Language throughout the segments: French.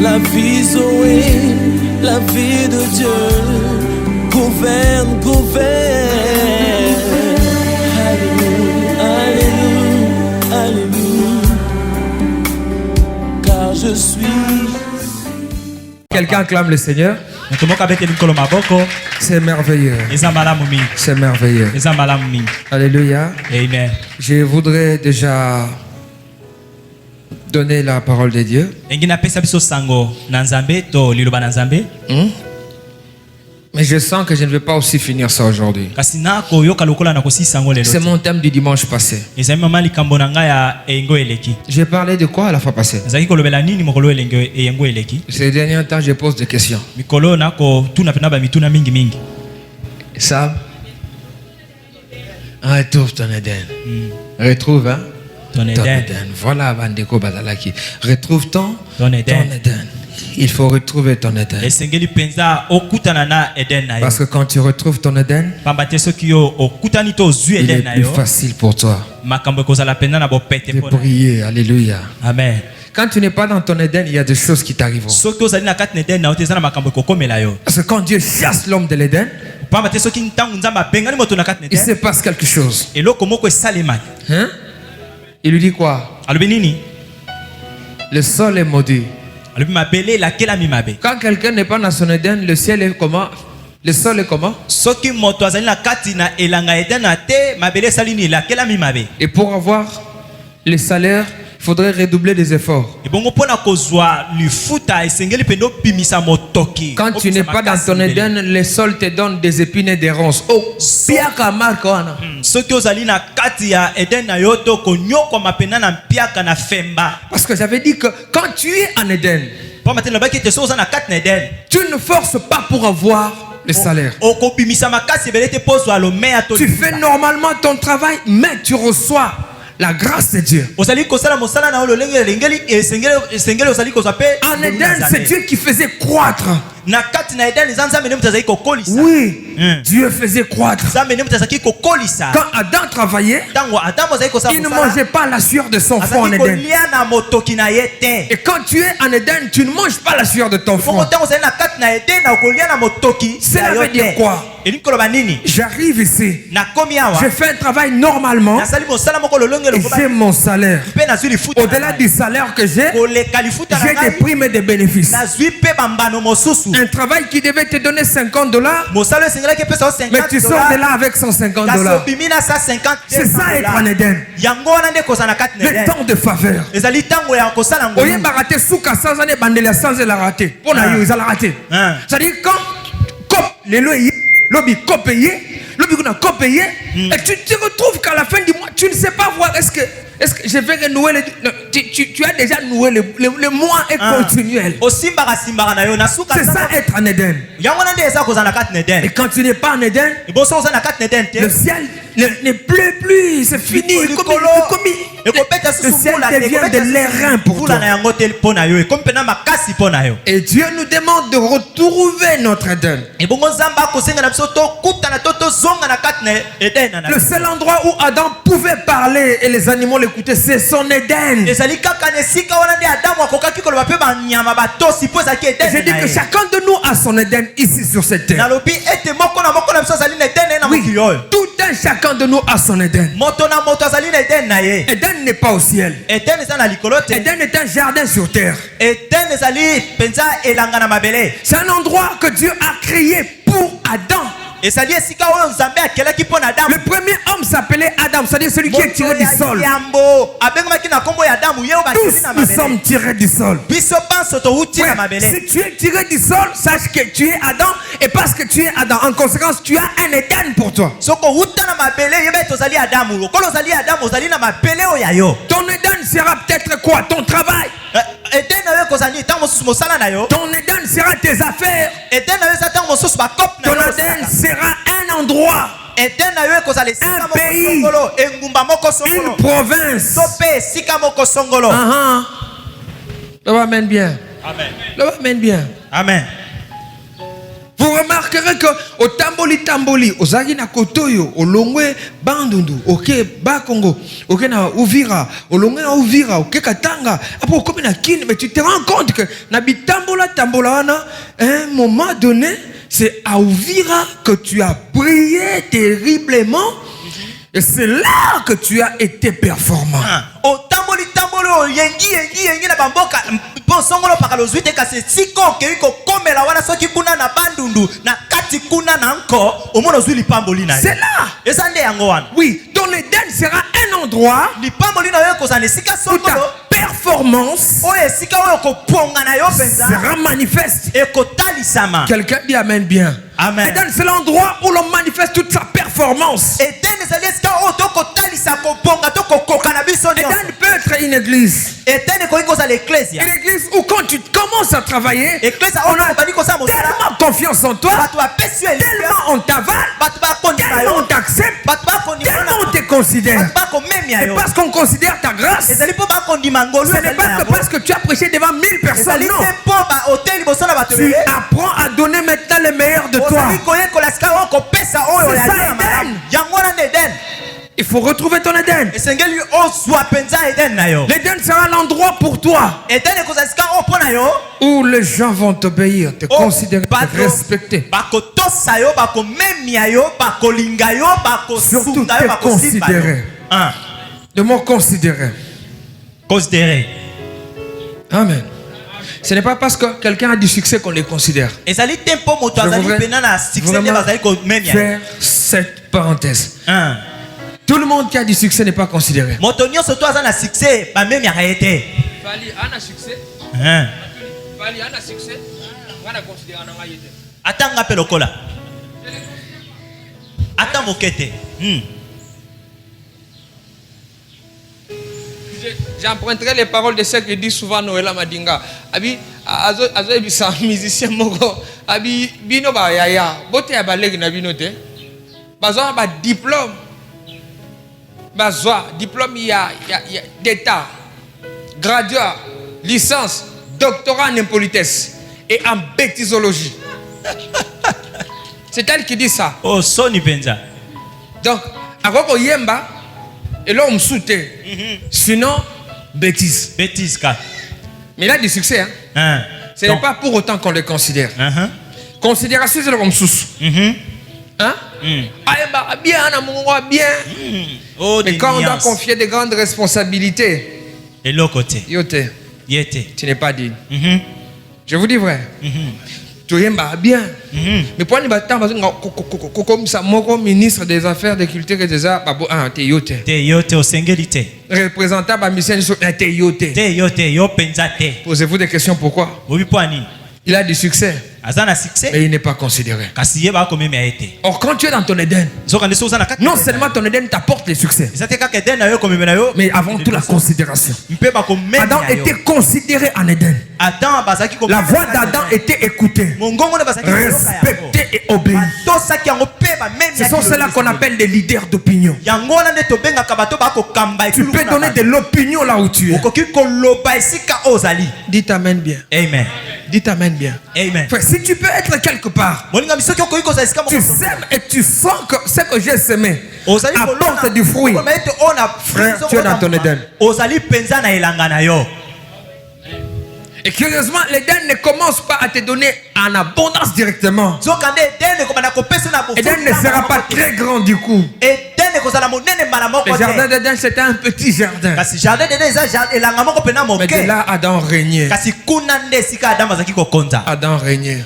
La vie Zoé, la vie de Dieu, gouverne, gouverne. Alléluia, alléluia, alléluia, car je suis. Quelqu'un acclame le Seigneur. C'est merveilleux. C'est merveilleux. Alléluia. Amen. Je voudrais déjà donner la parole de Dieu. Mais je sens que je ne vais pas aussi finir ça aujourd'hui. C'est mon thème du dimanche passé. J'ai parlé de quoi la fois passée? Ces derniers temps, je pose des questions. Ça, retrouve ton Éden. Retrouve, hein? Ton Éden. Voilà, Bandeko Badalaki. Retrouve ton Éden. Il faut retrouver ton Éden. Parce que quand tu retrouves ton Éden, il est plus facile pour toi de prier. Alléluia. Amen. Quand tu n'es pas dans ton Éden, il y a des choses qui t'arriveront. Parce que quand Dieu chasse l'homme de l'Éden, il se passe quelque chose. Hein? Il lui dit quoi? Le sol est maudit. Quand quelqu'un n'est pas dans son Éden, le ciel est comment? Le sol est comment? Et pour avoir le salaire, il faudrait redoubler des efforts. Quand tu n'es pas dans ton Éden, le sol te donne des épines et des ronces. Oh, parce que j'avais dit que quand tu es en Éden, tu ne forces pas pour avoir le salaire. Tu fais normalement ton travail, mais tu reçois la grâce de Dieu. En Éden, c'est Dieu qui faisait croître. Oui, Dieu faisait croître. Quand Adam travaillait, il ne mangeait pas la sueur de son front en Éden. Et quand tu es en Éden, tu ne manges pas la sueur de ton front. Cela veut dire quoi? J'arrive ici, je fais un travail normalement et j'ai mon salaire. Au-delà du salaire que j'ai des primes et des bénéfices. Un travail qui devait te donner $50, mais tu sors de là avec $150. C'est ça être en Éden. Le temps de faveur. C'est-à-dire quand les loyers, lobby copayé, et tu te retrouves qu'à la fin du mois, tu ne sais pas voir est-ce que je vais renouer tu as déjà noué le mois est continuel. C'est ça être en Éden. Et quand tu n'es pas en Éden, le ciel ne pleut plus, c'est fini. Le ciel devient de l'airain pour toi. Et Dieu nous demande de retrouver notre Éden. Le seul endroit où Adam pouvait parler et les animaux l'écoutaient, c'est son Éden. J'ai dit que chacun de nous a son Éden ici sur cette terre. Oui, tout un chacun de nous a son Éden. Éden n'est pas au ciel. Éden est un jardin sur terre. C'est un endroit que Dieu a créé pour Adam. Le premier homme s'appelait Adam, c'est-à-dire celui qui est tiré du sol. Tous nous sommes tirés du sol. Oui, si tu es tiré du sol, sache que tu es Adam. Et parce que tu es Adam, en conséquence, tu as un Éden pour toi. Ton Éden sera peut-être quoi? Ton travail. Ton Éden sera tes affaires. Ton Éden sera un endroit, un pays, une province. Le va mène bien. Amen. Le va mène bien. Amen. Vous remarquerez que au tamboli, au zagi na kotoyo, au longwe bandundu, ok bakongo, ok na uvira, au longwe na uvira, ok katanga, après au comme na kin, mais tu te rends compte que na bitambola wana, à un moment donné, c'est à Uvira que tu as prié terriblement. Et c'est là que tu as été performant. O tamboli yengi na bamboka bonsongolo pakalozwi te kasi siko keiko komela wana soki kuna na bandundu na kati kuna na nko omono zwi lipamboli na. C'est là. Eza nde yango wana. Oui, ton Éden sera un endroit lipamboli na yo kozana sika où ta songolo performance oye sika oyo koponga na yo penza sera manifeste. ekotalisama. Quelqu'un dit amen bien. Amen. Éden, c'est l'endroit où l'on manifeste toute sa performance. Eden ezali esika oyo tokotalisa koponga tokokoka na biso nyonso. Eden peut être une église. Eden ekoki kozala eklesia. Une église où quand tu commences à travailler, eklesia on oyo a tobandi kosala mosala tellement confiance en toi, bato bapesi yo tellement on t'avale, bato bakondima tellement on yo t'accepte, bato bakondima tellement on te considère. bato bakomemia Et yo parce qu'on considère ta grâce, ezali mpo bakondima ngolu ce n'est pas que parce que tu as prêché devant 1000 personnes, ezali non. te mpo bahotel liboso na bato Tu ebele apprends à donner maintenant le meilleur de toi. ozali koyekola sika oyo kopesa oyo C'est ça, yali ya Eden. malamu yango wana nde eden Il faut retrouver ton Éden. esengeli ozwa mpenza eden na yo L'Éden sera l'endroit pour toi eden ekozala sika oyo mpo na yo où les gens vont t'obéir, te considérer, te bato respecter. bakotosa yo bakomemia yo bakolinga yo Surtout bakosunga yo te bakosimba yo considérer. Le mot considérer. considérer. Amen. Ce n'est pas parce que quelqu'un a du succès qu'on les considère. ezali te mpo moto Je azali voudrais pena na succès nde vraiment bazali komemia faire cette parenthèse. Tout le monde qui a du succès n'est pas considéré. moto nyonso to aza na succès bamemiaka ye te. Fali a succès. Fali a succès. Wana considérer na ngai te. Ata nga mpe lokola ata moke te. J'emprunterai les paroles de ceux qui disent souvent Noël Madinga. Abi azo ebisa musicien moko. Abi bino ba yaya. Bote ya balegi na bino te. Bazwa ba diplôme. Bazwa diplôme ya d'état. Graduat, licence, doctorat en impolitesse et en bêtisologie. C'est elle qui dit ça. Oh soni penza. Donc, akoko yemba et là on me soutient. Sinon bêtise. Bêtise ka. Mais il a du succès. Hein? Ce n'est pas pour autant qu'on le considère. Considération, c'est le comme sous. Hein? Bien, bien. Mais quand on doit confier de grandes responsabilités, et l'autre côté, tu n'es pas digne. Je vous dis vrai. Tu es bien. Mais pour les battants, comme ça, mon ministre des Affaires, des Cultures et des Arts, tu es yote. Représentant de mission, tu es yote. Posez-vous des questions pourquoi? Il a du succès. Mais il n'est pas considéré. Or, quand tu es dans ton Éden, non seulement ton Éden t'apporte le succès, mais avant tout la considération. Adam était considéré en Éden. La voix d'Adam était écoutée, respectée et obéie. Ce sont ceux-là qu'on appelle des leaders d'opinion. Tu peux donner de l'opinion là où tu es. Dites amen bien. Amen. Dites amen bien. Amen. Frère, si tu peux être quelque part, tu sèmes et tu sens que ce que j'ai semé apporte du fruit. Frère, tu es dans ton Éden. Et curieusement, l'Éden ne commence pas à te donner en abondance directement. Éden ne sera pas très grand du coup. Le jardin d'Éden, c'était un petit jardin. Mais de là, Adam régnait. Adam régnait.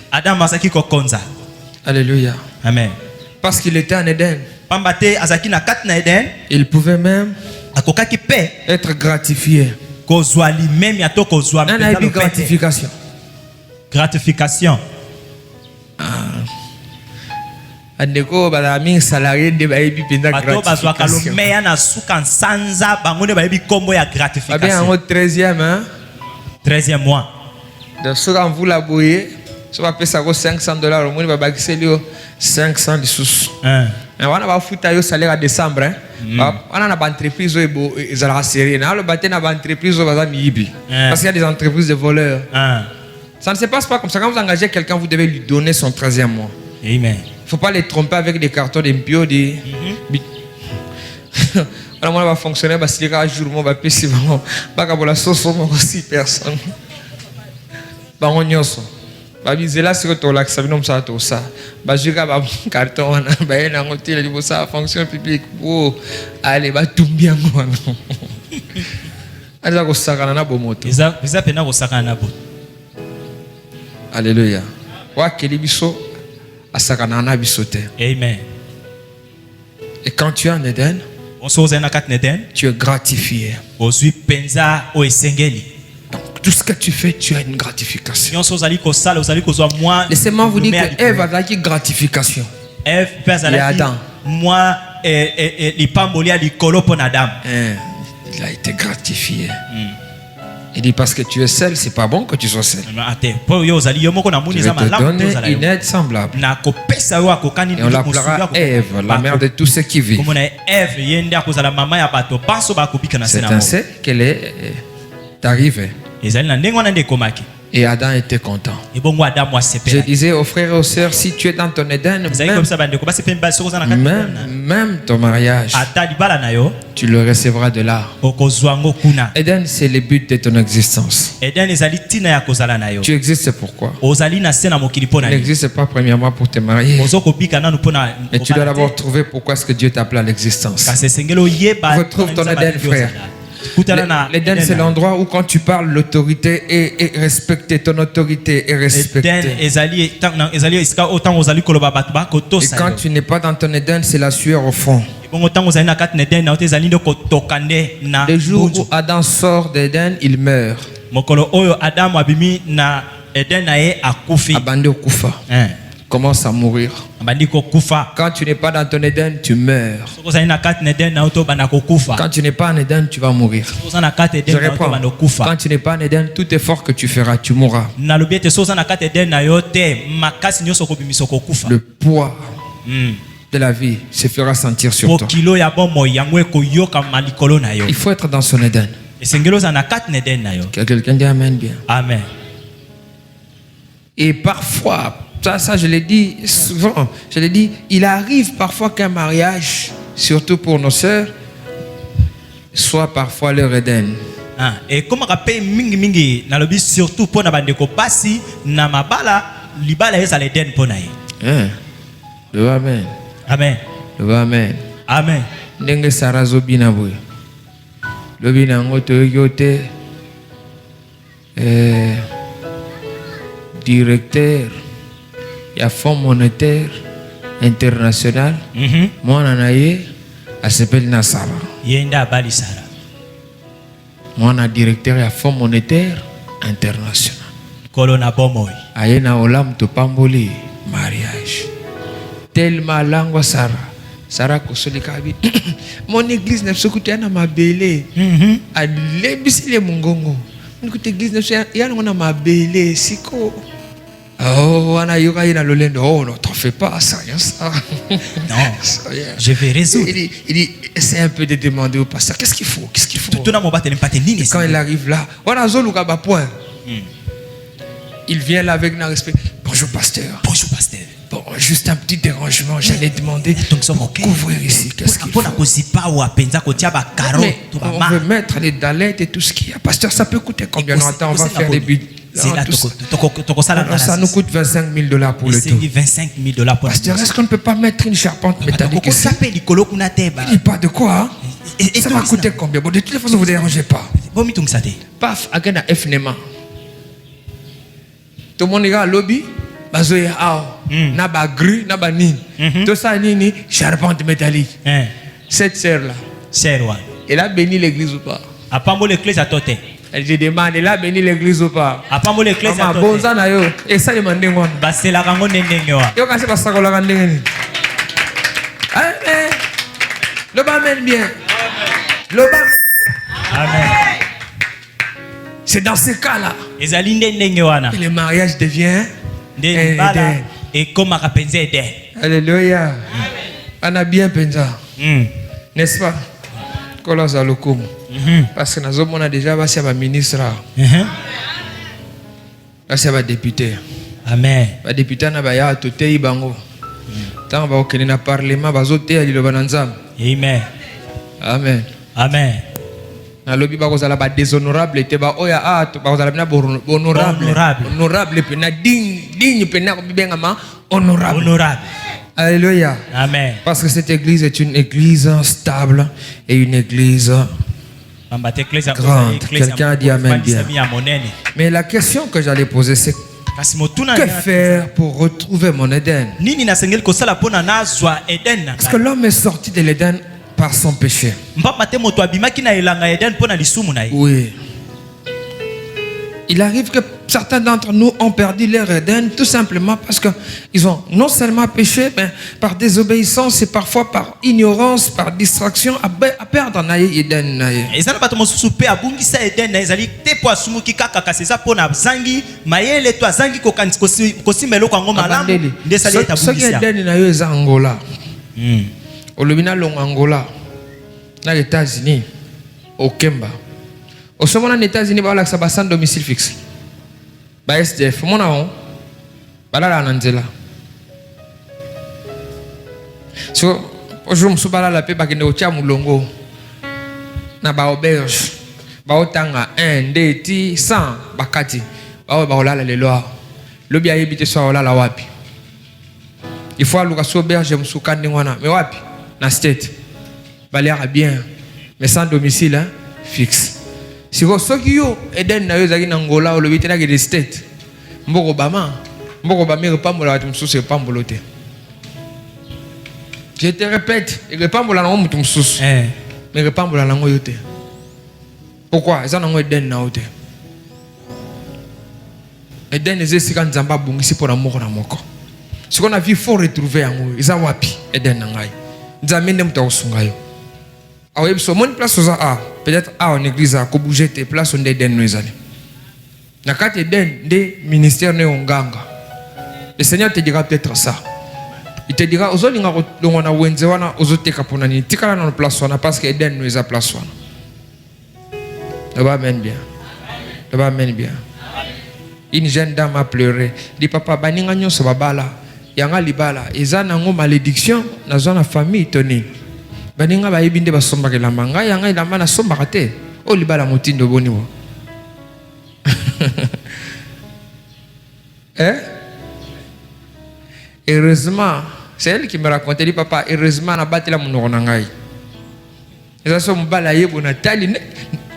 Alléluia. Amen. Parce qu'il était en Éden. Il pouvait même être gratifié. Gratification. Gratification. Andeko balami salarié de baebi penda gratification. Bien en 13e hein. 13e mois. De ce qu'on vous la bouillé, ça va payer ça $500 au moins va bakisser lui 500 de sous. Mais on va foutre yo salaire à décembre hein. On a une entreprise ils ont serré. Na le baté na entreprise va miibi. Parce qu'il y a des entreprises de voleurs. Ça ne se passe pas comme ça. Quand vous engagez quelqu'un, vous devez lui donner son 13e mois. Amen. Faut pas les tromper avec des cartons d'impio. Alors moi, va fonctionner, bah si un jour, moi, va passer, bah pour la sauce, moi aussi personne. Bah on y est. Bah viser là, c'est que tu l'as, ça vient comme ça, tout ça. Bah je regarde carton, bah il y a un hôtel, il ça fonction publique. Oh, allez, bah tout bien moi. Allez, go sakana na bomoto. Biza pena go sakana na bo. Alléluia. Wa kelibiso asakana na bisote. Amen. Et quand tu es en Éden, tu es gratifié. Donc tout ce que tu fais, tu as une gratification. Laissez-moi vous dire que Ève a eu gratification. Et Adam. Il a été gratifié. Il dit parce que tu es seul, c'est pas bon que tu sois seul. Je vais te donner une aide semblable. Et on l'appellera Ève, la mère de tous ceux qui vivent. C'est ainsi qu'elle est arrivée. Et Adam était content. Je disais aux frères et aux sœurs, si tu es dans ton Éden, même ton mariage, tu le recevras de là. Éden, c'est le but de ton existence. Tu existes pourquoi? Tu n'existes pas premièrement pour te marier. Mais tu dois d'abord trouver pourquoi est-ce que Dieu t'appelle à l'existence. Retrouve ton Éden, frère. L'Éden, c'est l'endroit où quand tu parles, l'autorité est respectée, ton autorité est respectée. Et quand tu n'es pas dans ton Éden, c'est la sueur au fond. Le jour où Adam sort d'Éden, il meurt. Abandonné au Koufa. Commence à mourir. Quand tu n'es pas dans ton Éden, tu meurs. Quand tu n'es pas en Éden, tu vas mourir. Je réponds. Quand tu n'es pas en Éden, tout effort que tu feras, tu mourras. Le poids de la vie se fera sentir sur toi. Il faut être dans son Éden. Que quelqu'un dise Amen bien. Amen. Et parfois, ça je l'ai dit souvent, je l'ai dit, il arrive parfois qu'un mariage, surtout pour nos sœurs, soit parfois leur Éden. Et comme rappel mingi nalobi surtout pour na bandeko pasi na mabala libala eza l'Éden pour naï. Le amen. Amen. Le amen. Amen. Ndenge sarazo bina boy. Le bina ngoto yote directeur. Il y a Fonds monétaire international. Moi, elle s'appelle Nassara. Moi, je suis directeur du Fonds monétaire international. Il y a Olam Topamboli, mariage. Tellement langue Sarah. Sarah Kosolikabi. Mon église n'est pas écoutée à ma belle. À l'ébissile Mungongo. Mon église n'est pas ma belle. Siko. Oh, oh, non, t'en fais pas, ça, rien ça. Non, je vais résoudre. Il dit, c'est un peu de demander au pasteur, qu'est-ce qu'il faut? Qu'est-ce qu'il faut? Et quand il arrive là, point. Il vient là avec un respect. Bonjour pasteur. Bonjour pasteur. Bon, juste un petit dérangement, j'allais demander pour couvrir ici. Qu'est-ce qu'il faut? Mais on veut mettre les dallettes et tout ce qu'il y a. Pasteur, ça peut coûter combien de temps? On va faire les buts. Ça nous coûte $25,000 pour le tout. $25,000 pour Pasteur, est-ce qu'on ne peut pas mettre une charpente métallique ici? Il dit pas de quoi, hein? Ça va coûter combien? Bon, de toutes les façons, vous ne dérangez pas. Paf, agana FNEMA. Tout le monde est à lobby. Bazoya ao. Naba gris, naba nini. Tout ça, nini, charpente métallique. Cette sœur-là. Elle a béni l'église ou pas? Elle te demande, elle a béni l'église ou pas? Bonza na yo. Et ça demande moi. Yo quand c'est pas ça qu'on l'a rendu. Amen. Le amen bien. Le amen. C'est dans ce cas-là que le mariage devient Éden. Et comme Éden. Alléluia. On a bien pensé. N'est-ce pas? Parce que nous avons déjà un ministre, un député. Amen. Un député n'a pas été bango. Tant ba okene na parlement bazote ya liloba na Nzambe. Amen. Amen. Amen. Na lobi ba kozala ba déshonorable te ba oya to ba kozala na honorable. Honorable pe na digne pe na ko bibenga ma honorable. Honorable. Alléluia. Amen. Parce que cette église est une église stable et une église grande. Quelqu'un a dit amen bien. Mais la question que j'allais poser, c'est que faire pour retrouver mon Éden? Parce que l'homme est sorti de l'Éden par son péché. Oui. Il arrive que certains d'entre nous ont perdu leur Éden tout simplement parce qu'ils ont non seulement péché, mais par désobéissance et parfois par ignorance, par distraction, à perdre l'Éden. Ce qui est Éden, c'est Angola. Au Lubina Long Angola, dans les États-Unis, au Kemba. Au sommet des États-Unis, il y a un domicile fixe. Il y a SDF. Mon nom, il y a un Angela. So, aujourd'hui, je suis là, la paix, il y a un Moulongo. Il y a un auberge. Il y a 1, 2, 100, Bakati. Il y a les lois. Le bien habité sur la wapi. Il faut aller à l'auberge, je me suis dit, mais wapi, dans la state. Il y a bien, mais sans domicile fixe. Si vous avez Eden na yozaki na Angola ou le bitena ke state mboko bama repambola watu msusu repambolote. Je te répète, repambola na mtu msusu. Mais repambola na yote. Pourquoi? Eza na Eden na yote. Eden ezesika nzamba bungisi pona moko na moko. Ce qu'on a vu faut retrouver yango. Eza wapi Eden na ngai. Nzambe ndem takusunga yo. Ah oui, so mon place peut-être en église à bouger tes places on Eden nous allons. Na carte Eden des ministères ne onganga. Le Seigneur te dira peut-être ça. Il te dira aux olinga longona wenze wana ozote kapona ni tikala na place wana parce que Eden nous a place wana. Amen bien. Amen bien. Une jeune dame a pleuré. Dit papa baninga nyonso babala. Yanga libala ezana ngo malédiction na zona famille toni. Baninga ba yebinde basomba ke lamba ngai yanga ilamba na somba kate o libala motindo boni wo. Heureusement, c'est elle qui me racontait, dit papa, heureusement na batela munoko na ngai. Eza so mbala yebo na tali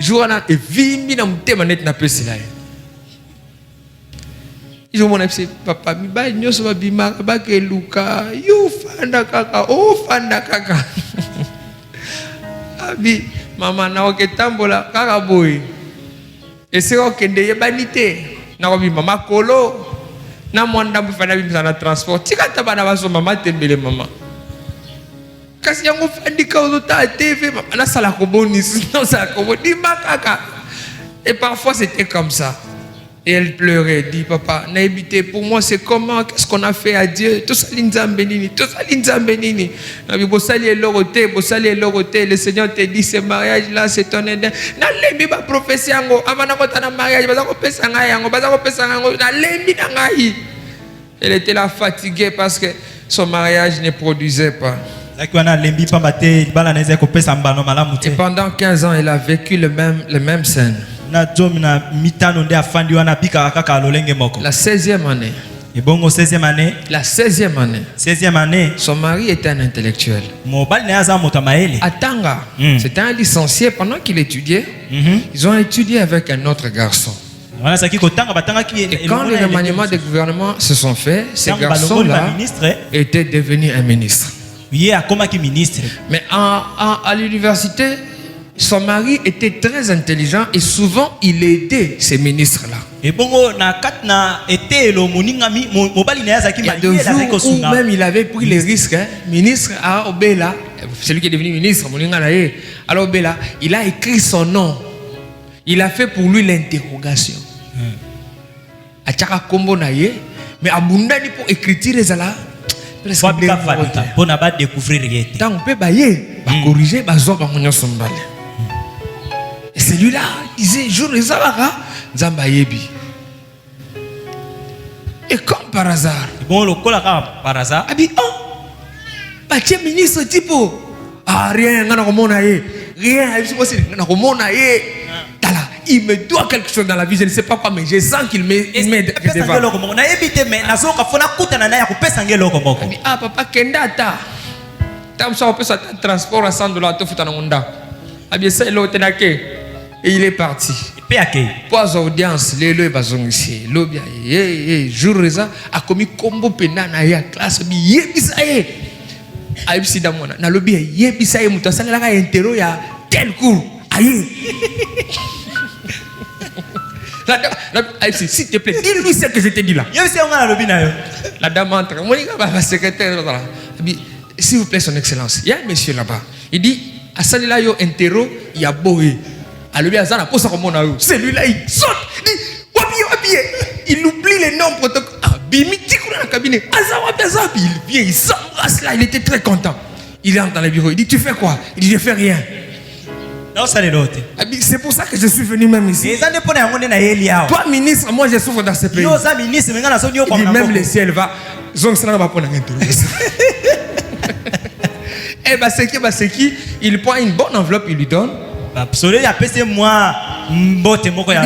jour na evimbi na mutema net na pesila. Ils ont mon papa mi ba nyoso ba bimaka ba ke luka yo fanda kaka o fanda kaka. Abi mama na oketambola kaka boy. Ese okende yebanite na ko bi mama kolo na mwanda bufana bimisa na transport tika tabana baso mama tembele mama. Kasi yango fandika ozota TV mama na sala ko bonus non sala ko di makaka. Et parfois c'était comme ça. Et elle pleurait, dit papa, naïbité, pour moi c'est comment, qu'est-ce qu'on a fait à Dieu, tout ça l'inzambenini, tout ça l'inzambenini. Le Seigneur te dit ce mariage là c'est ton Éden. Na lembi ba prophétie yango, amana kota na mariage, baza ko pesa ngai yango, na lembi na ngai. Elle était là fatiguée parce que son mariage ne produisait pas. Et pendant 15 ans, elle a vécu les mêmes scènes. La 16e année. La 16e année, son mari était un intellectuel. À Tanga, c'était un licencié. Pendant qu'il étudiait, ils ont étudié avec un autre garçon. Et quand les remaniements des gouvernements se sont faits, ce garçon-là était devenu un ministre. Mais à l'université, son mari était très intelligent et souvent il aidait ces ministres-là. Il y a deux jours où même il avait pris les risques. Ministre à Obela, celui qui est devenu ministre, alors Obela, il a écrit son nom. Il a fait pour lui l'interrogation. Mais abundani pour écriture ezala. Tant on peut corriger, et celui-là disait jour les Zavara, Zambayebi. Et comme par hasard, Abi, oh, Bache ministre tipo. Ah, rien, rien, il me doit quelque chose dans la vie, je ne sais pas quoi, mais je sens qu'il m'aide. Ah, papa, Kendata. Tam ça, on peut s'attendre transport à 100 $, tout foutre dans le ah, ça, et il est parti. Pas audience, les bazong ici. L'obia, jour reza, a commis combo pena na ya classe, bisaye. Aïbsi damona, na lobia, bisaye, moutassan, la interro ya tel cours. Aïe. S'il te plaît, dis-lui ce que je t'ai dit là. La dame entre. Mon secrétaire, s'il vous plaît, son excellence. Il y a un monsieur là-bas. Il dit, à Salila yo interro, il y a boé. Celui-là, il saute. Il dit, il oublie les noms protocoles. Il vient, il s'embrasse là. Il était très content. Il entre dans le bureau. Il dit, tu fais quoi? Il dit, je fais rien. C'est pour ça que je suis venu même ici. Toi, ministre, moi je souffre dans ce pays. Il dit, même le ciel va. Et c'est qui? Il prend une bonne enveloppe, il lui donne. Il dit,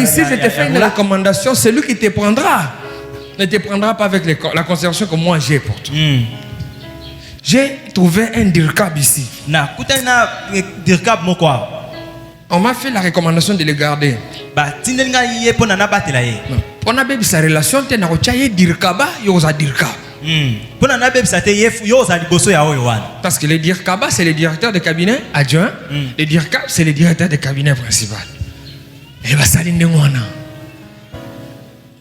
si je te fais une recommandation, c'est lui qui te prendra. Ne te prendra pas avec la considération que moi j'ai pour toi. J'ai trouvé un dirkab ici. On m'a fait la recommandation de le garder. On a bien sa relation, tu as dirkaba, yoza dirkab. Parce que le dirkaba, c'est le directeur de cabinet adjoint. Le dirkab, c'est le directeur de cabinet principal.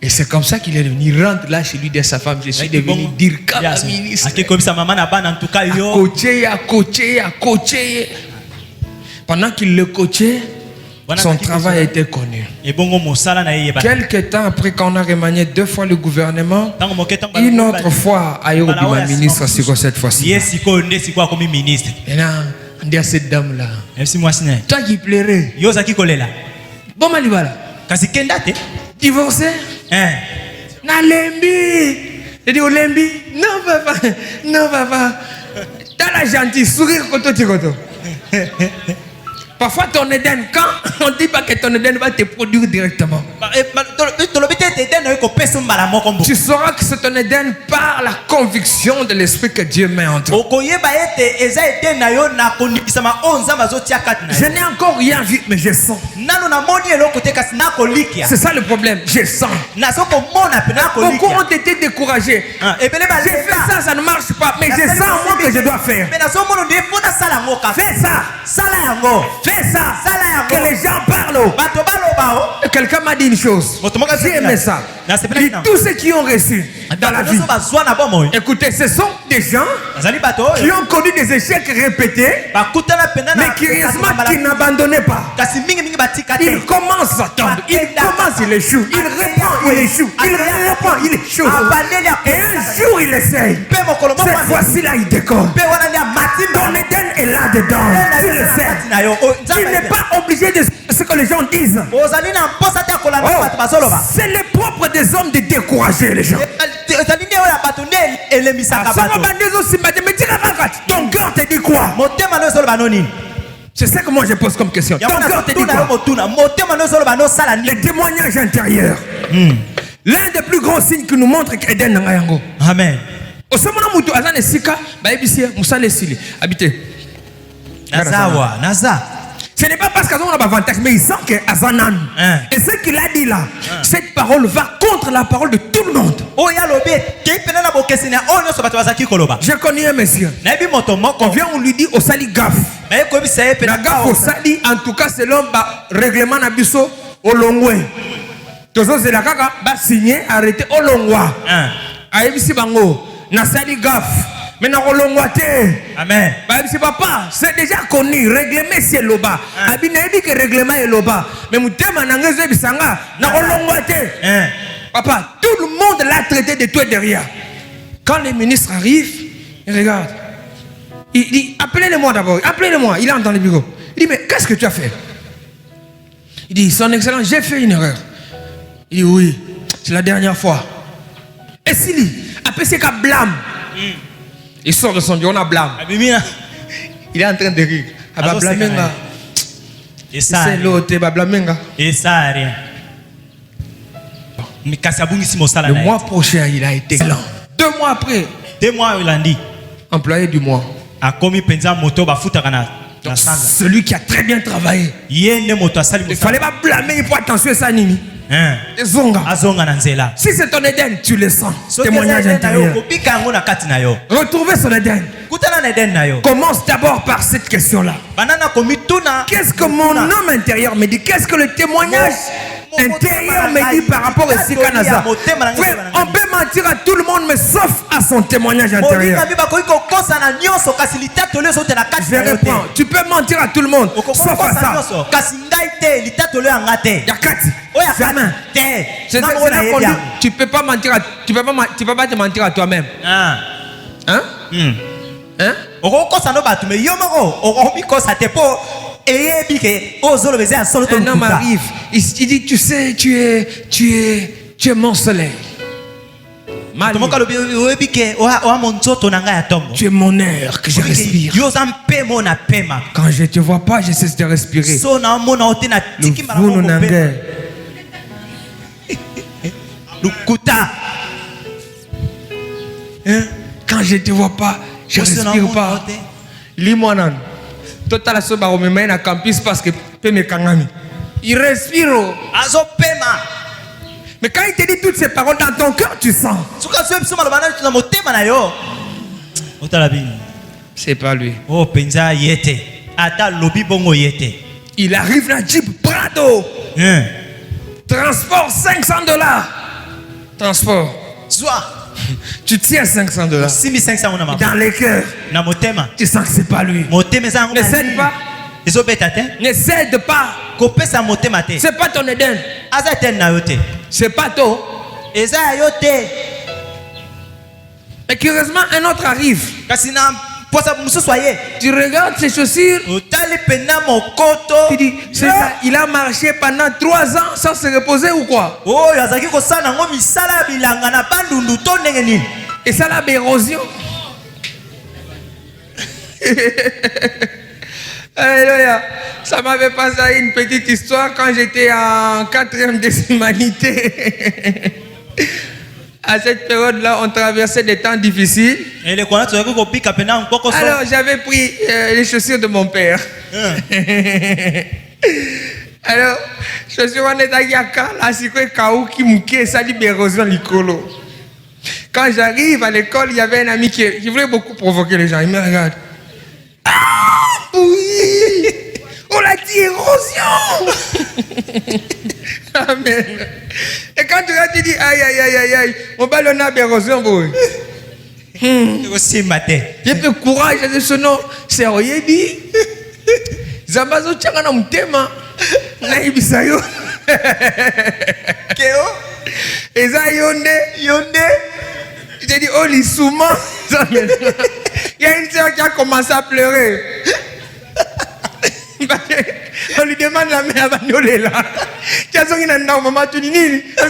Et c'est comme ça qu'il est devenu. Il rentre là chez lui de sa femme. Je suis devenu dirkab ministre. À coacher. Pendant qu'il le coachait, son travail a été connu. Quelques temps après qu'on a remanié 2 fois le gouvernement, une autre fois, Ayobi ministre, cette fois-ci. Et là, on dit à cette dame-là, toi qui plairais, bon malibala, divorcé, Nalembi, il dit Olembi, non papa, t'as la gentille, sourire koto. Parfois ton Éden, quand on ne dit pas que ton Éden va te produire directement, tu sauras que c'est ton Éden par la conviction de l'esprit que Dieu met en toi. Je n'ai encore rien vu, mais je sens. C'est ça le problème, je sens. Beaucoup ont été découragés. J'ai fait ça ne marche pas, mais je sens moi que je dois faire. Fais ça. Fais ça. Que les gens parlent. Quelqu'un m'a dit une chose. J'ai aimé ça. Tous ceux qui ont reçu dans la vie, écoutez, ce sont des gens qui ont connu des échecs répétés, mais curieusement qui n'abandonnaient pas. Il commence à tomber, il échoue, il reprend, il échoue, il reprend, il échoue. Et un jour il essaye. Cette fois-ci là il décolle. Ton Éden est là-dedans. Tu le sais. Tu n'es pas obligé de ce que les gens disent. C'est le propre des hommes de décourager les gens. Ton cœur te dit quoi? C'est ça que moi je pose comme question. Ton cœur te dit quoi? Le témoignage intérieur. L'un des plus grands signes qui nous montre qu'Eden n'a rien. Amen. Ce n'est pas parce qu'ils ont un avantage, mais ils sentent qu'il y a un âne. Et ce qu'il a dit là, cette parole va contre la parole de tout le monde. J'ai connu un monsieur. On vient, on lui dit au sali gaffe. La gaffe au sali, en tout cas, selon le règlement Nabiso, au longwe. Toujours c'est la caca, signé, arrêté au longwa. Aïbisi bango, na sali gaffe. Mais non, amen. Papa, c'est déjà connu. Règlement c'est loba. Abine dit que règlement est loba. Mais mon thème en anglais c'est bisanga. Na papa, tout le monde l'a traité de toi derrière. Quand les ministres arrivent, il regarde. Il dit appelez-le-moi d'abord. Appelez-le-moi. Il entre dans le bureau. Il dit mais qu'est-ce que tu as fait? Il dit son excellence, j'ai fait une erreur. Il dit oui, c'est la dernière fois. Et s'il dit après c'est qu'à blâme. Il sort de son bureau, on a blâme. Il est en train de rire. Ah bah blâmenga. C'est l'autre, bah blâmenga. Et ça rien. Le mois prochain, il a été lent. 2 mois après. 2 mois il a dit. Employé du mois. Donc, celui qui a très bien travaillé. Il fallait pas blâmer pour attention à ça nini. Si c'est ton Éden, tu le sens. Témoignage intérieur. Retrouver son Éden. Commence d'abord par cette question-là. Qu'est-ce que mon homme intérieur me dit? Qu'est-ce que le témoignage intérieur me dit par rapport à Sikanaza? On peut mentir à tout le monde, mais sauf à son témoignage intérieur. Je vais répondre. Tu peux mentir à tout le monde, sauf à ça. Jamais. C'est là qu'on dit, tu peux pas mentir à, tu peux pas te mentir à toi-même. Hein? Hein? Un homme arrive, il dit, tu sais, tu es mon soleil. Tu es mon air que je respire. Quand je ne te vois pas, je cesse de respirer. Quand je ne te vois pas, je ne respire pas. Lis-moi non. Total la soba au même na campus parce que peme kangami. Il respire. Mais quand il te dit toutes ces paroles dans ton cœur, tu sens. C'est pas lui. Il arrive dans Jeep Prado. Transport $500. Transport. Tu tiens $500. Dans les cœurs. Tu sens que c'est pas lui. Ne cède pas. Ne cède pas. C'est pas ton Éden. C'est pas toi. Et curieusement, un autre arrive. Tu regardes ses chaussures. Tu dis, il a marché pendant 3 ans sans se reposer ou quoi? Et ça, la érosion. Alléluia. Ça m'avait passé à une petite histoire quand j'étais en 4e des humanités. À cette période-là, on traversait des temps difficiles. Alors, j'avais pris les chaussures de mon père. Alors, chaussures, on est à Yaka, là, c'est quoi, Kaou, qui mouké, ça dit l'érosion, l'icolo. Quand j'arrive à l'école, il y avait un ami qui voulait beaucoup provoquer les gens. Il me regarde. Ah, oui! On l'a dit érosion! Amen. Et quand tu vas te dire, aïe, aïe, aïe, aïe, aïe, on va l'honneur d'érosion, boy. J'ai fait courage à ce nom. C'est rien dit. Zambazo tchangana mutema. Naibisa yo. Keo? Eza yonde. J'ai dit, oh, l'issouma. Il y a une soeur qui a commencé à pleurer. On lui demande la mère à Bagnolela. Tu as dit, maman, tu dis,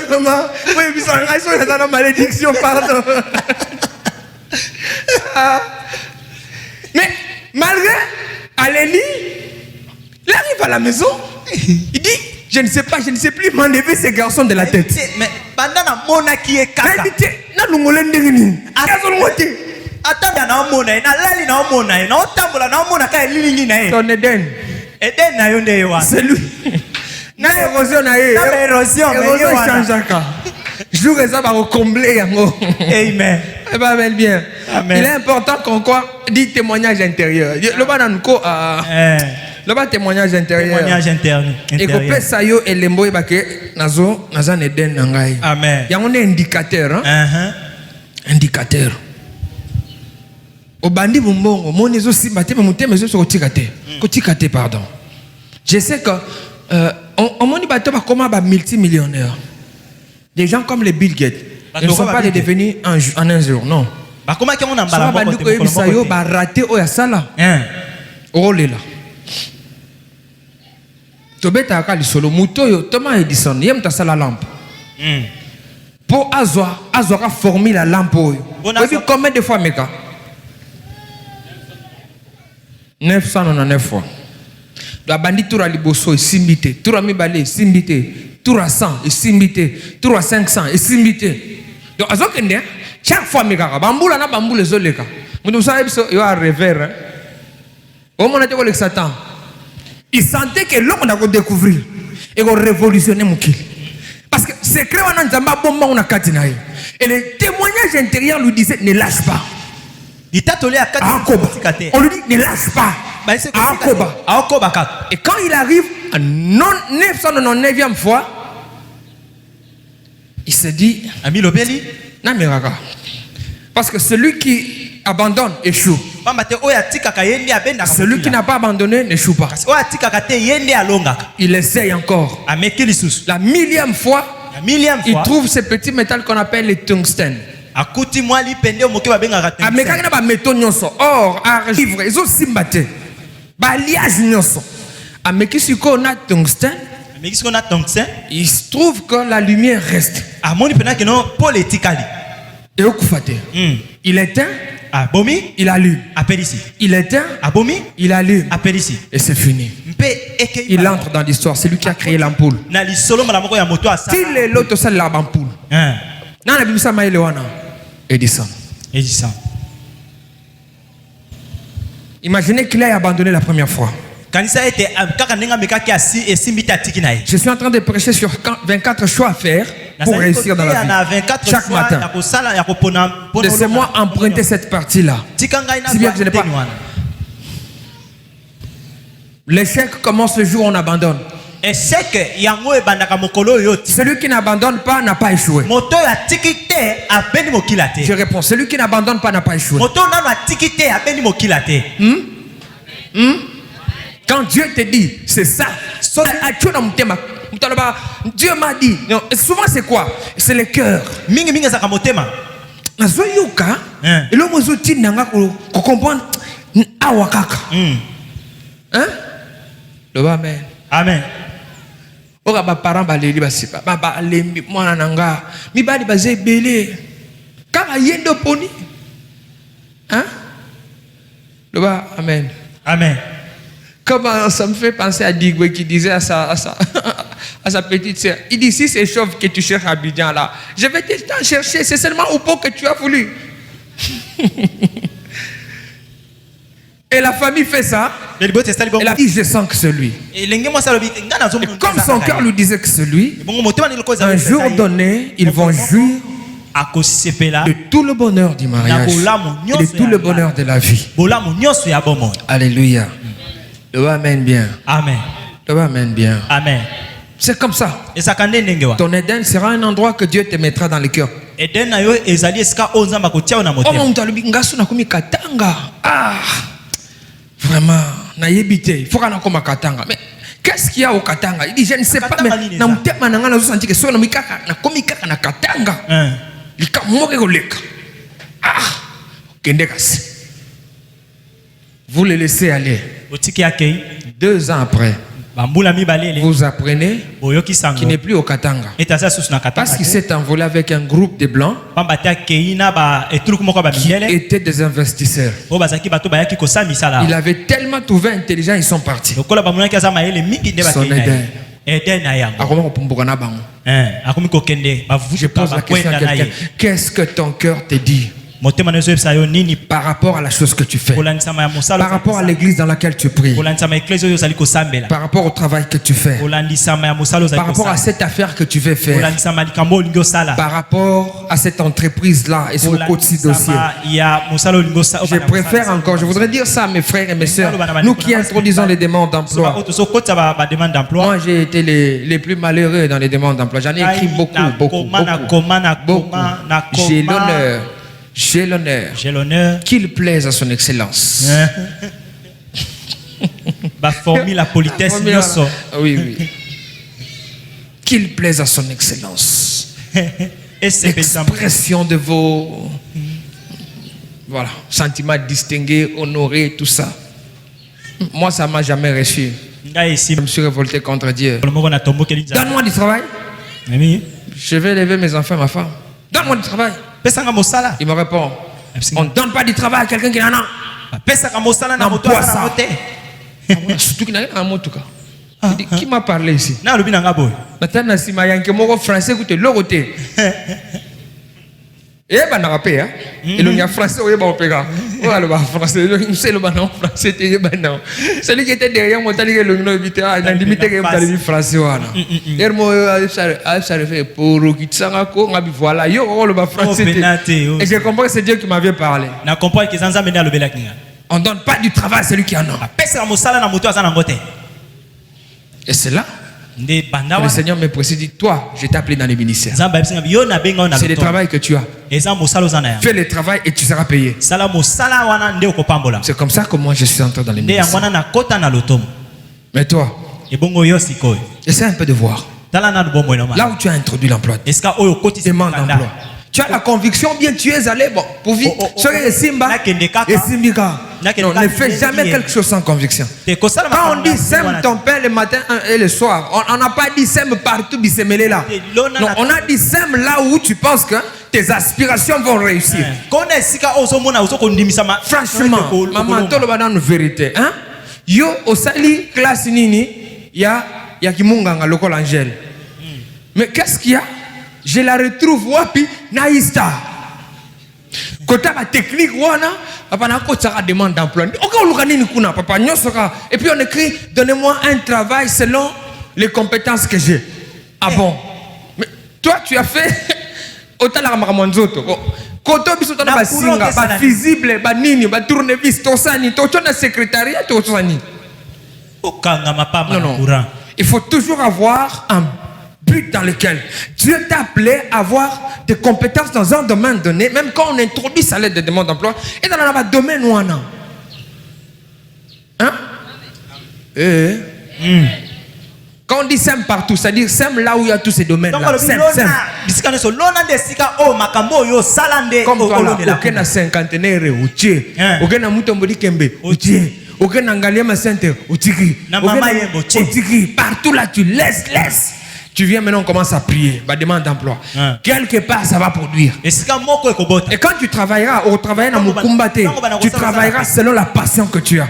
maman, oui, puis ça a une malédiction, pardon. Mais malgré Alélie, il arrive à la maison, il dit, je ne sais plus m'enlever ces garçons de la tête. Mais pendant la mona qui est caca. Il dit, ton Éden. C'est lui. Na érosion na érosion change. Jour et ça va recombler. Amen. Eh ben bien. Amen. Il est important qu'on dit témoignage intérieur. Le bananko le bas témoignage intérieur. Témoignage intérieur. Et qu'on peut ça yo et les mots que nazo Éden nangai. Amen. Il y a un indicateur. Indicateur. Au bandi bumbongo, mon ézo si maté mais monté mais sur kotikate pardon. Je sais que on m'a dit bateau comment ba multimillionnaire. Des gens comme les Bill Gates ne sont pas devenus en un jour, non. Bah comment qu'on en parle pas de quoi ça yo ba raté au ya sala. Oh là. Tobeta ka li solo muto yo Thomas Edison yem ta sala lampe. Pour Azwa ka former la lampe. Vous avez combien de fois meka? 999 fois. La bandit tour à liboso et simbité, tour à mibale et simbité, tour à 100 et simbité, tour à 500 et simbité. Donc, chaque fois, mekaka, bamboula na bamboula zoleka. Vous savez, il y a un revers. Au moment où Satan, il sentait que l'homme a découvrir et qu'on révolutionner Moukil. Parce que c'est créé en Nzamba bomba on a katinaï. Et les témoignages intérieurs lui disaient ne lâche pas. On lui dit ne lâche pas. Et quand il arrive à 999e fois, il se dit parce que celui qui abandonne échoue. Celui qui n'a pas abandonné n'échoue pas. Il essaye encore. La 1000e fois, il trouve ce petit métal qu'on appelle le tungstène. Or, argivre, ils ont simbaté. Baliage nyoso. Ameki siko na tungstène. Il se trouve que la lumière reste. Et au koufate. Il éteint. Il allume. Il éteint. Il allume. Et c'est fini. Il entre dans l'histoire. C'est lui qui a créé l'ampoule. S'il est l'autre, c'est l'ampoule. Edison. Imaginez qu'il ait abandonné la première fois. Je suis en train de prêcher sur 24 choix à faire pour réussir dans la vie. Chaque matin. Laissez-moi emprunter cette partie-là. Si bien que je n'ai pas. L'échec commence le jour où on abandonne. Celui qui n'abandonne pas n'a pas échoué. Je réponds, celui qui n'abandonne pas n'a pas échoué. Quand Dieu te dit, c'est ça. Dieu m'a dit. Non, souvent c'est quoi? C'est le cœur. Et l'homme amen. Amen. Oka parents baleli basipa baba lembi mwana nanga mibali bazé belé kaka yendo poni hein loba amen. Amen. Comment ça me fait penser à Digwe qui disait à sa petite sœur, il dit si c'est chauve que tu cherches à Abidjan là, je vais t'en chercher, c'est seulement au pot que tu as voulu. Et la famille fait ça. Elle a dit je sens que c'est lui. Et comme son cœur lui disait que c'est lui, un jour donné, ils vont jouir de tout le bonheur du mariage et de tout le bonheur de la vie. Alléluia. Amen bien. Amen. Amen bien. Amen. C'est comme ça. Ton Éden sera un endroit que Dieu te mettra dans le cœur. Ah, vraiment, il faut qu'on ait Katanga. Mais qu'est-ce qu'il y a au Katanga? Il dit, je ne sais pas, mais vous le laissez aller. 2 ans après, vous apprenez qu'il n'est plus au Katanga. Parce qu'il s'est envolé avec un groupe de blancs qui étaient des investisseurs. Il avait tellement trouvé intelligent, ils sont partis. Son Éden. Je pose la question à quelqu'un. Qu'est-ce que ton cœur te dit par rapport à la chose que tu fais, par rapport à l'église dans laquelle tu pries, par rapport au travail que tu fais, par rapport à cette affaire que tu veux faire, par rapport à cette entreprise-là et ce petit dossier? Je préfère encore, je voudrais dire ça à mes frères et mes sœurs, nous qui introduisons les demandes d'emploi. Moi j'ai été les plus malheureux dans les demandes d'emploi. J'en ai écrit beaucoup. J'ai l'honneur qu'il plaise à son excellence. La politesse. Oui. Qu'il plaise à son excellence. L'expression de vos sentiments distingués, honorés, tout ça. Moi, ça ne m'a jamais reçu. Je me suis révolté contre Dieu. Donne-moi du travail. Je vais élever mes enfants, ma femme. Donne-moi du travail. Il me répond, on ne donne pas du travail à quelqu'un qui en a. apesaka mosala na moto aza na te. Surtout qu'il y a un mot tout cas. Qui m'a parlé ici? Na lobi na ngabo. Maintenant si ma yanke moko français écoute l'oroté. Eh ben na rapé hein. Et le nya français oye ba opéra. Oh le ba français, c'est le banan français te banan. Celui qui était derrière moi tali que le no éviter ah na limité que tali français wana. Hermo ça fait pour kitsanga ko ngabi voilà yo le ba français. Et j'ai compris que c'est Dieu qui m'avait parlé. Na comprendre que zanza mena lobela kinga. On donne pas du travail à celui qui en a. Et c'est là que le Seigneur me précise, dit, toi, je t'ai appelé dans les ministères. C'est le travail que tu as. Fais le travail et tu seras payé. C'est comme ça que moi je suis entré dans les ministères. Mais toi, essaie un peu de voir. Là où tu as introduit l'emploi, demande l'emploi. Tu as la conviction, bien tu es allé, bon, pour vivre. Non, ne fais jamais quelque chose sans conviction. Quand on dit sème ton père le matin et le soir, on n'a pas dit sème partout, bissemélé là. Non, on a dit sème là où tu penses que tes aspirations vont réussir. Franchement, maman, tout le monde a une vérité. Hein? Yo, au sali, classe nini, ya kimunganga, local angel. Mais qu'est-ce qu'il y a? Je la retrouve wapi naïsta. Kota la technique wana, papa na kota la demande d'emploi. Oka ulukani ni kuna papa nyosoka. Et puis on écrit donnez-moi un travail selon les compétences que j'ai. Ah bon? Mais toi tu as fait autant la maramonzoto. Koto biso tana ba singa, ba visible, ba nini, ba tournevis, tosani, to na secrétariat, tosani. Okanga mapama na courant. Il faut toujours avoir un but dans lequel Dieu t'a appelé à avoir des compétences dans un domaine donné, même quand on introduit ça l'aide de demande d'emploi, et dans un domaine où on a. Hein? Quand on dit sème partout, c'est-à-dire sème là où il y a tous ces domaines là. Sème. Comme toi là, aucun a cinquantenaire, ou tché, aucun a moutombodi kembe, ou tché, aucun a ngaliema center, ou tiki, partout là tu laisses. Tu viens maintenant, on commence à prier, bah, demande d'emploi. Quelque part, ça va produire. Et quand tu travailleras, au travail dans Mukumbate, tu travailleras selon la passion que tu as.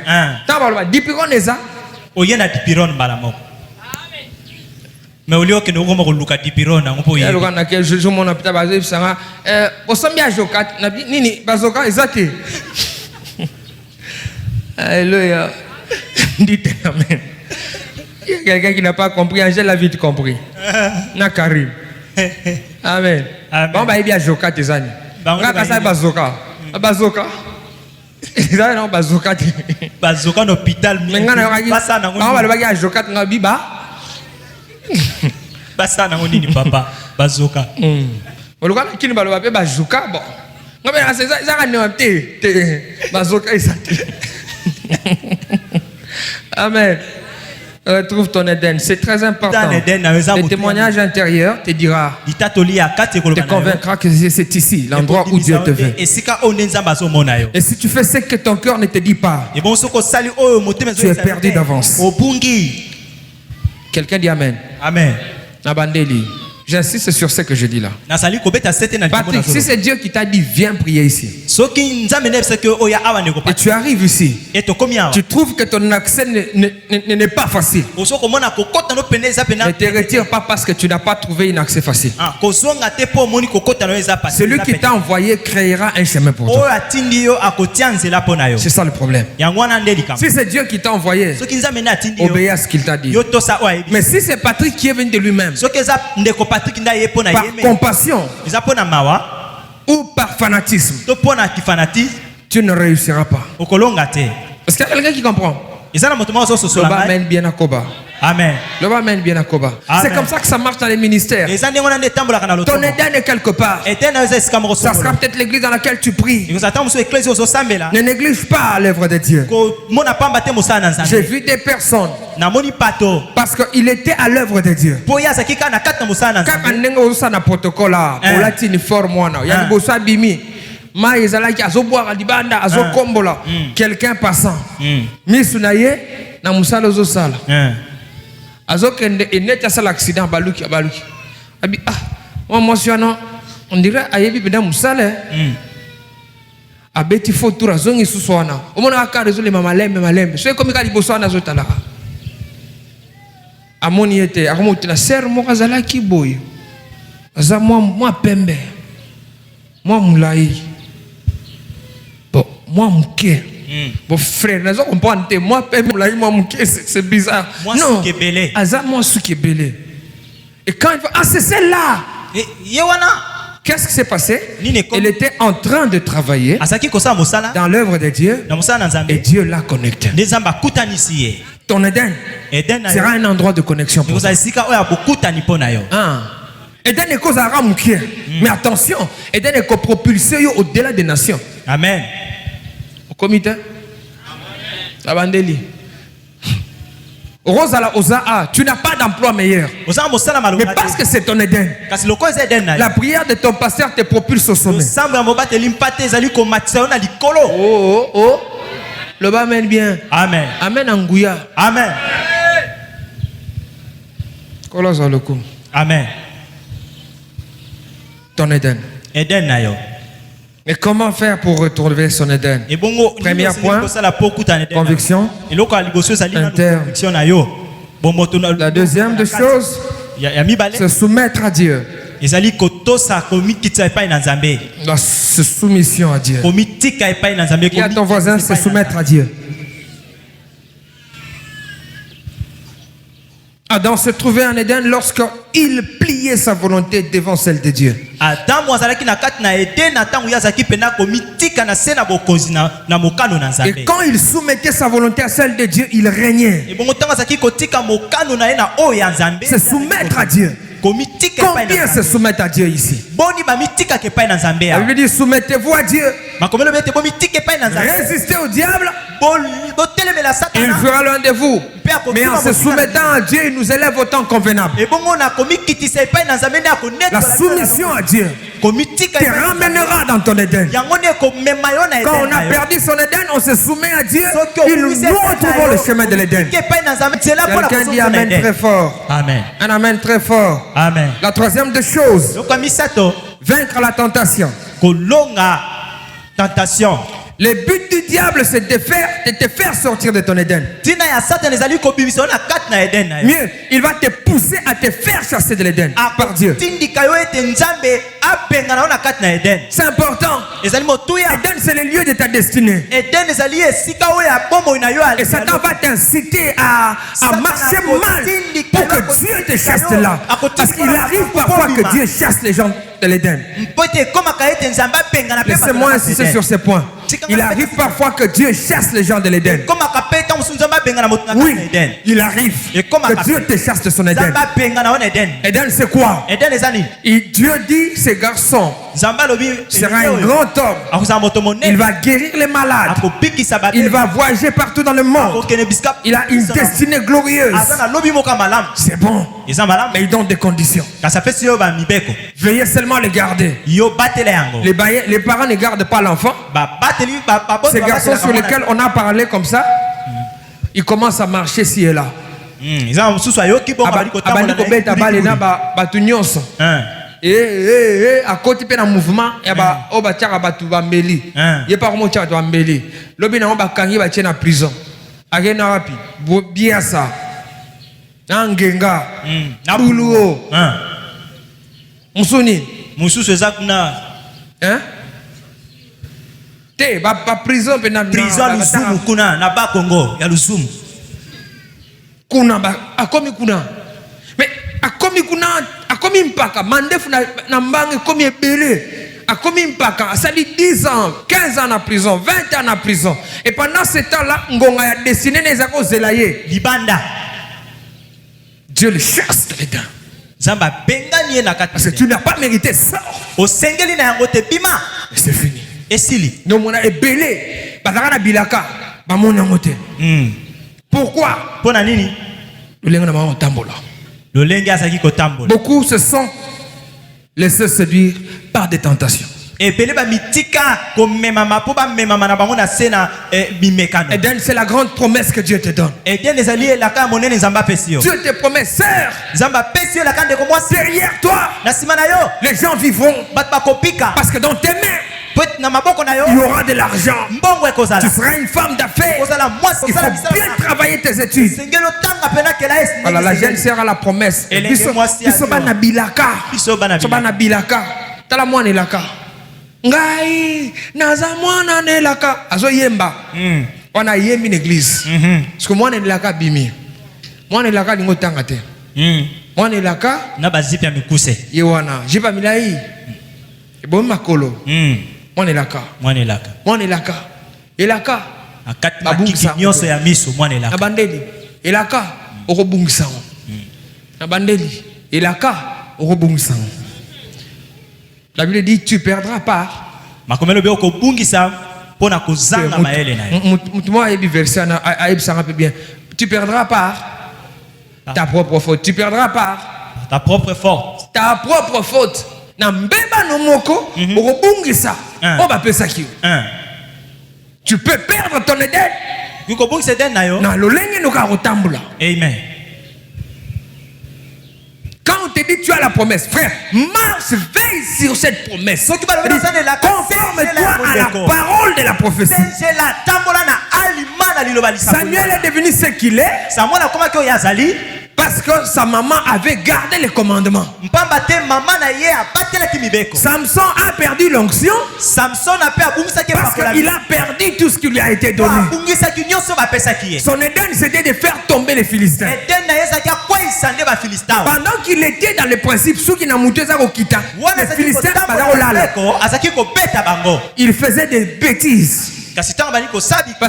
Mais au lieu que nous avons le cas d'Ipiron, on peut y aller. Je m'en appelle Bazé, ça va. Osambia Jokat, Nini, Bazoka, Ezate. Alléluia. Dites Amen. Il y a quelqu'un qui n'a pas compris, Angèle a vite compris. Na Karim. Amen. Bon, bah, il y a Jokat, tes amis. Bazoka. Bazoka. Non, Bazoka. Bazoka, un hôpital. Mais on va le baguer à Jokat, on va biba. Basa na ngoni ni papa Bazoka. Oluka kini baloba pe Bazoka bon. Ngobe na seza za ne te Bazoka isati. Amen. Retrouve ton Éden, c'est très important. Le témoignage intérieur te dira, te convaincra que c'est ici, l'endroit où Dieu te veut. Et si tu fais ce que ton cœur ne te dit pas, tu es perdu d'avance. Quelqu'un dit Amen. Amen. Nabandeli. J'insiste sur ce que je dis là. Patrick, si c'est Dieu qui t'a dit viens prier ici, et tu arrives ici, tu trouves que ton accès n'est pas facile, ne te retire pas parce que tu n'as pas trouvé un accès facile. Celui qui t'a envoyé créera un chemin pour toi. C'est ça le problème. Si c'est Dieu qui t'a envoyé, obéis à ce qu'il t'a dit. Mais si c'est Patrick qui est venu de lui-même, par compassion ou par fanatisme, tu ne réussiras pas. Est-ce qu'il y a quelqu'un qui comprend? Amen bien à Koba. Amen. C'est comme ça que ça marche dans les ministères. Ton Éden est quelque part. Ça sera peut-être l'église dans laquelle tu pries. Ne néglige pas l'œuvre de Dieu. J'ai vu des personnes parce qu'il était à l'œuvre de Dieu. Quelqu'un passant. Azokende eneta sala accident baluki. Abi moi on dirait ayebi benda musale. abeti photo razongi suswana omona ka résoudre malembe so comme ka liboswana zotala amoni ete akomoti na ser mo kazala ki boy aza moi pembe moi mulai bon moi muke bon frère nazo comprendre te moi pembe mulai moi muke c'est bizarre non aza moi sukebele et quand il va c'est celle-là qu'est-ce qui s'est passé? Elle était en train de travailler dans l'œuvre de Dieu et Dieu l'a connecté. Ton Éden sera un endroit de connexion pour toi. Éden est cause à ramoukier. Mais attention, Éden est propulsé au-delà des nations. Amen. Au comité? Abandeli. Tu n'as pas d'emploi meilleur. Mais parce que c'est ton Éden. La prière de ton pasteur te propulse au sommet. Oh. Le bas mène bien. Amen. Amen Angouya. Amen. Amen. Ton Éden. Mais comment faire pour retrouver son Éden? Premier point, conviction. La deuxième des choses, se soumettre à Dieu. La soumission à Dieu. Et à ton voisin, se soumettre à Dieu. Adam se trouvait en Éden lorsqu'il pliait sa volonté devant celle de Dieu. Et quand il soumettait sa volonté à celle de Dieu, il régnait. Se soumettre à Dieu. Combien se soumettent à Dieu ici? La Bible dit soumettez-vous à Dieu. Résistez au diable. Il fera loin de vous. Mais en se soumettant à Dieu, il nous élève au temps convenable. La soumission à Dieu te ramènera dans ton Éden. Quand on a perdu son Éden, on se soumet à Dieu. Nous retrouvons le chemin de l'Éden. Quelqu'un dit Amen très fort. Amen. Un Amen très fort. Amen. La troisième des choses, vaincre la tentation. Le but du diable, c'est de te faire sortir de ton Éden. Mieux, il va te pousser à te faire chasser de l'Éden par Dieu. C'est important. Éden, c'est le lieu de ta destinée. Et Satan va t'inciter à marcher mal pour que Dieu te chasse de là. Parce qu'il arrive parfois que Dieu chasse les gens de l'Éden. Laissez-moi insister sur ce point. Il arrive parfois que Dieu chasse les gens de l'Éden. Oui, il arrive que Dieu te chasse de son Éden. Éden, c'est quoi? Et Dieu dit, ce garçon sera un grand homme. Il va guérir les malades. Il va voyager partout dans le monde. Il a une destinée glorieuse. C'est bon. Mais il donne des conditions. Veuillez seulement les garder. Les parents ne gardent pas l'enfant. Ces garçons sur lesquels on a parlé comme ça, ils commencent à marcher ci et là. Et à côté de mouvement, il y a pas comment tu as mbeli. Lobi na ba kangi ba tena prison. Agena wapi? Bien ça. Nangenga. Buluo. Musuni. Mususu ezakuna. Hein? Te ba prison pe na prison Lusumu kuna na ba Congo ya Lusumu. Kuna ba akomi kuna. Mais akomi kuna akomi mpaka mandefu na mbange komi ebele. Akomi mpaka asali 10 ans, 15 ans en prison, 20 ans en prison. Et pendant ce temps-là, ngonga ya destiné nezako zelaye libanda. Dieu le chasse de l'Éden. Zamba bengani na kati. Parce que tu n'as pas mérité ça. O sengeli na yango te bima. C'est fini. Et sili. Non mona ebele. Bazaka na bilaka. Ba mona ngote. Pourquoi? Pona nini? Le lenga na ma tambola. Le lenga azaki ko tambola. Beaucoup se sont laissés séduire par des tentations. Eden, c'est la grande promesse que Dieu te donne. Dieu te promet, sœur, derrière toi, les gens vivront. Parce que dans tes mains, Il y aura de l'argent. Tu seras une femme d'affaires. Il faut bien travailler tes études. Voilà, la jeune sœur a la promesse. Tala mwana elaka. Ngai naza mwana nelaka. Azo yemba. On a yembi l'église. Parce que mwana elaka bimi. Mwana elaka lingo tanga te. Mwana elaka na bazipi ya mikuse. Yewana, jipa milai. Ebo makolo. Mwana elaka. Mwana elaka. Mwana elaka. Elaka. Akati makiki nyonso ya miso mwana elaka. Na bandeli. Elaka okobungisa. Na bandeli. Elaka okobungisa. La Bible dit tu perdras pas. Makomelo be okobungisa pona kozanga maele na ye. Mutumo ebi verset na aib sanga peu bien. Tu perdras pas ta propre faute. Tu perdras pas ta propre faute. Ta propre faute. Na mbeba no moko okobungisa. O ba pesa ki. Tu peux perdre ton Éden. Ukobungisa Éden na yo. Na lolenge no ka rotambula. Amen. Quand on te dit tu as la promesse, frère, marche, veille sur cette promesse. Conforme-toi à la parole de la prophétie. Samuel est devenu ce qu'il est parce que sa maman avait gardé les commandements. Samson a perdu l'onction parce qu'il a perdu tout ce qui lui a été donné. Son Éden, c'était de faire tomber les Philistins. Pendant qu'il était dans le principe, les Philistins, il faisait des bêtises. Parce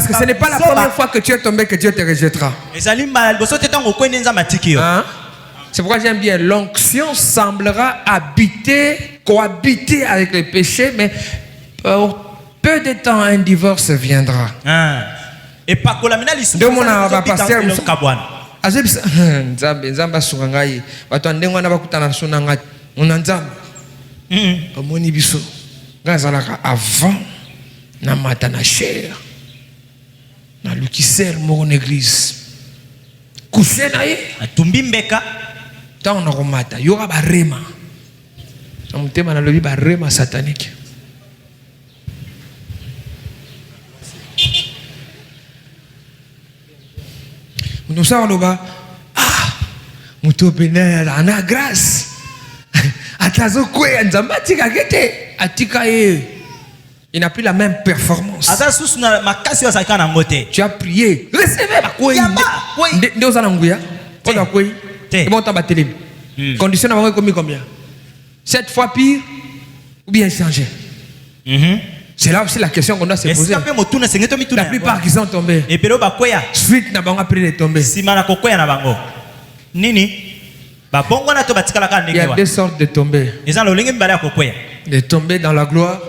que ce n'est pas la première fois que tu es tombé que Dieu te rejettera. Hein? C'est pourquoi j'aime bien. L'onction semblera cohabiter avec le péché, mais pour peu de temps un divorce viendra. De mon pasteur nzambe asunga ngai bato ndenge wana bakutana suna ngai mona nzambe omoni biso ngazalaka avant na mata na chair na lukisel moko na église couché na ye atumbi mbeka tant na komata yoka barema na mutema na lobi barema satanique. Nous savons là, muto pena ana grâce. Atazo kwe nzambatika kete atika ye. Il n'a plus la même performance. Tu as prié, recevez ma kwe. Ndio sana nguya. Pona kwe. Et bon tamba télé. Condition avant combien? 7 fois pire ou bien changer. C'est là aussi la question qu'on doit se poser. La plupart qui sont tombés. Suite n'a pas appris de tomber. Il y a deux sortes de tomber. De tomber dans la gloire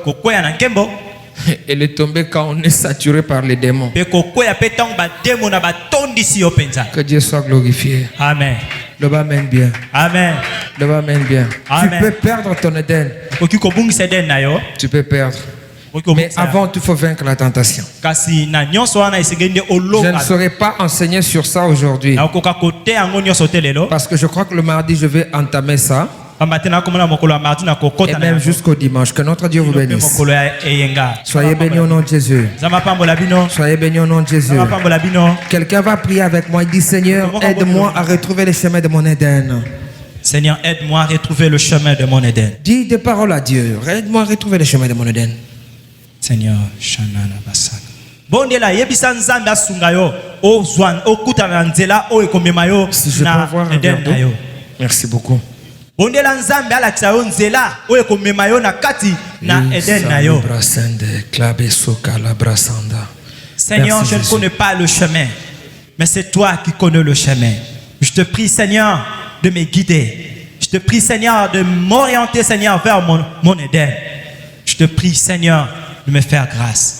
et de tomber quand on est saturé par les démons. Que Dieu soit glorifié. Amen. Le bas mène bien. Amen. Le bas mène bien. Amen. Tu peux perdre ton Éden. Tu peux perdre. Mais avant, il faut vaincre la tentation. Je ne saurais pas enseigner sur ça aujourd'hui. Parce que je crois que le mardi, je vais entamer ça. Et même jusqu'au dimanche. Que notre Dieu vous bénisse. Soyez bénis au nom de Jésus. Soyez bénis au nom de Jésus. Quelqu'un va prier avec moi. Il dit, Seigneur, aide-moi à retrouver le chemin de mon Éden. Seigneur, aide-moi à retrouver le chemin de mon Éden. Dis des paroles à Dieu. Aide-moi à retrouver le chemin de mon Éden. Seigneur, Shanana Basana. Bondela yebisa nzambe asunga yo o zwan o kutana nzela o ekomema yo na Eden na yo. Merci beaucoup. Bondela nzambe alakisa yo nzela o ekomema yo na kati na Eden na yo. Seigneur, je ne connais pas le chemin, mais c'est toi qui connais le chemin. Je te prie, Seigneur, de me guider. Je te prie, Seigneur, de m'orienter, Seigneur, vers mon Eden. Je te prie, Seigneur, de me faire grâce.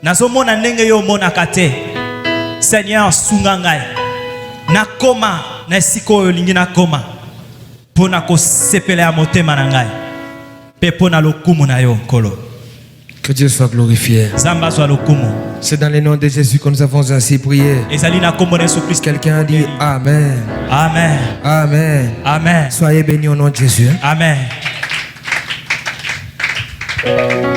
Nazomona ndenge yo monakate. Seigneur, sungangai. Nakoma na siko yo lingi nakoma. Pona ko sepele ya motema na ngai. Pe pona lokumu na yo nkolo. Que Dieu soit glorifié. Zamba soit lokumu. C'est dans le nom de Jésus que nous avons ainsi prié. Quelqu'un dit Amen. Amen. Amen. Amen. Soyez bénis au nom de Jésus. Amen. Amen.